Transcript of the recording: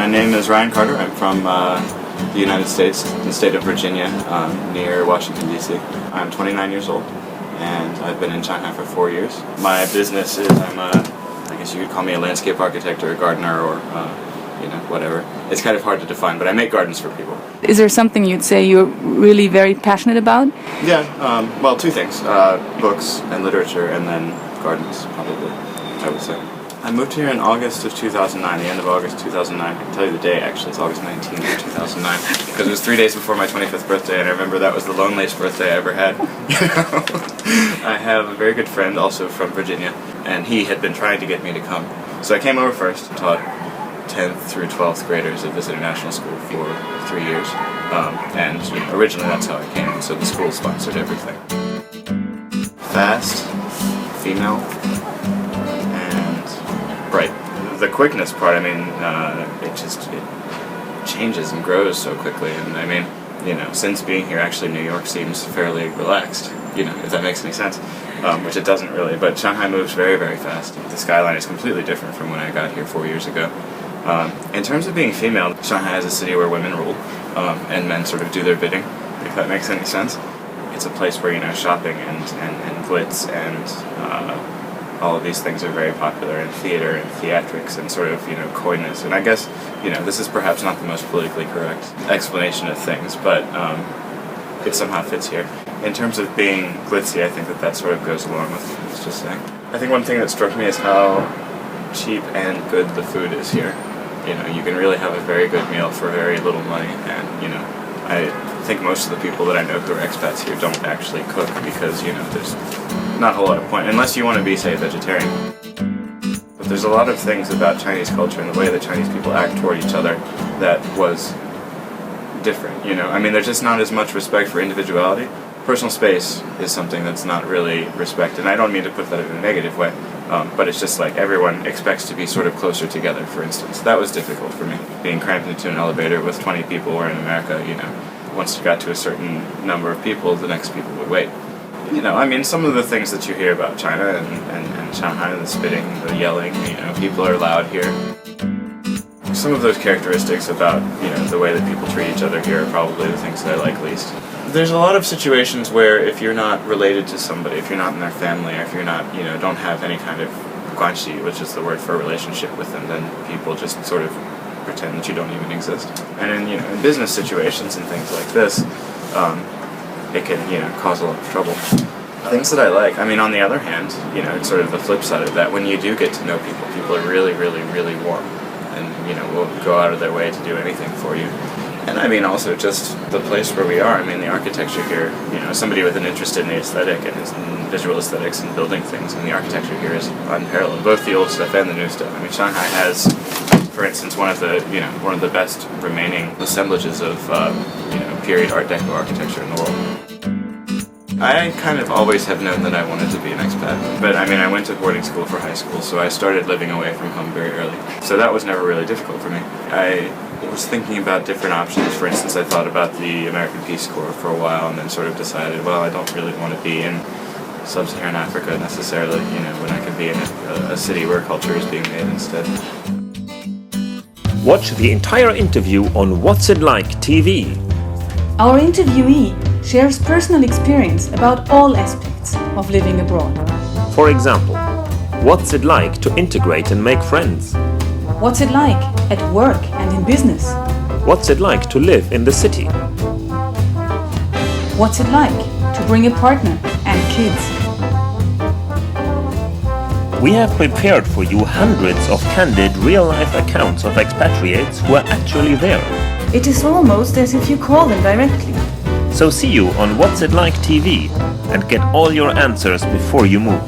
My name is Ryan Carter. I'm from the United States, the state of Virginia, near Washington, D.C. I'm 29 years old, and I've been in Shanghai for 4 years. My business is, I guess you could call me a landscape architect or a gardener or, whatever. It's kind of hard to define, but I make gardens for people. Is there something you'd say you're really very passionate about? Yeah, well, two things. Books and literature, and then gardens, probably, I would say. I moved here in August of 2009, the end of August 2009. I can tell you the day, actually. It's August 19th of 2009. Because it was 3 days before my 25th birthday, and I remember that was the loneliest birthday I ever had. I have a very good friend, also from Virginia, and he had been trying to get me to come. So I came over first, taught 10th through 12th graders at this international school for 3 years. And originally that's how I came, so the school sponsored everything. Fast, female, right. The quickness part, it changes and grows so quickly, and since being here, actually New York seems fairly relaxed, if that makes any sense, which it doesn't really, but Shanghai moves very, very fast. The skyline is completely different from when I got here 4 years ago. In terms of being female, Shanghai is a city where women rule, and men sort of do their bidding, if that makes any sense. It's a place where, shopping and glitz and all of these things are very popular in theater and theatrics and sort of, coyness. And I guess, this is perhaps not the most politically correct explanation of things, but it somehow fits here. In terms of being glitzy, I think that sort of goes along with what I was just saying. I think one thing that struck me is how cheap and good the food is here. You can really have a very good meal for very little money, and, I think most of the people that I know who are expats here don't actually cook because, there's not a whole lot of point, unless you want to be, say, a vegetarian. But there's a lot of things about Chinese culture and the way that Chinese people act toward each other that was different, there's just not as much respect for individuality. Personal space is something that's not really respected, and I don't mean to put that in a negative way, but it's just like everyone expects to be sort of closer together, for instance. That was difficult for me, being cramped into an elevator with 20 people, where in America, once you got to a certain number of people, the next people would wait. Some of the things that you hear about China and Shanghai, the spitting, the yelling, people are loud here. Some of those characteristics about, the way that people treat each other here are probably the things that I like least. There's a lot of situations where if you're not related to somebody, if you're not in their family, or if you're not, don't have any kind of guanxi, which is the word for a relationship with them, then people just sort of pretend that you don't even exist. And in business situations and things like this, it can, cause a lot of trouble. Things that I like, on the other hand, it's sort of the flip side of that. When you do get to know people, people are really, really, really warm, and, will go out of their way to do anything for you. And also just the place where we are. The architecture here, somebody with an interest in the aesthetic and in visual aesthetics and building things, and the architecture here is unparalleled, both the old stuff and the new stuff. Shanghai has, for instance, one of the best remaining assemblages of, period Art Deco architecture in the world. I kind of always have known that I wanted to be an expat, but I went to boarding school for high school, so I started living away from home very early. So that was never really difficult for me. I was thinking about different options. For instance, I thought about the American Peace Corps for a while, and then sort of decided, well, I don't really want to be in sub-Saharan Africa necessarily, when I could be in a city where culture is being made instead. Watch the entire interview on What's It Like TV. Our interviewee shares personal experience about all aspects of living abroad. For example, what's it like to integrate and make friends? What's it like at work and in business? What's it like to live in the city? What's it like to bring a partner and kids? We have prepared for you hundreds of candid real-life accounts of expatriates who are actually there. It is almost as if you call them directly. So see you on What's It Like TV and get all your answers before you move.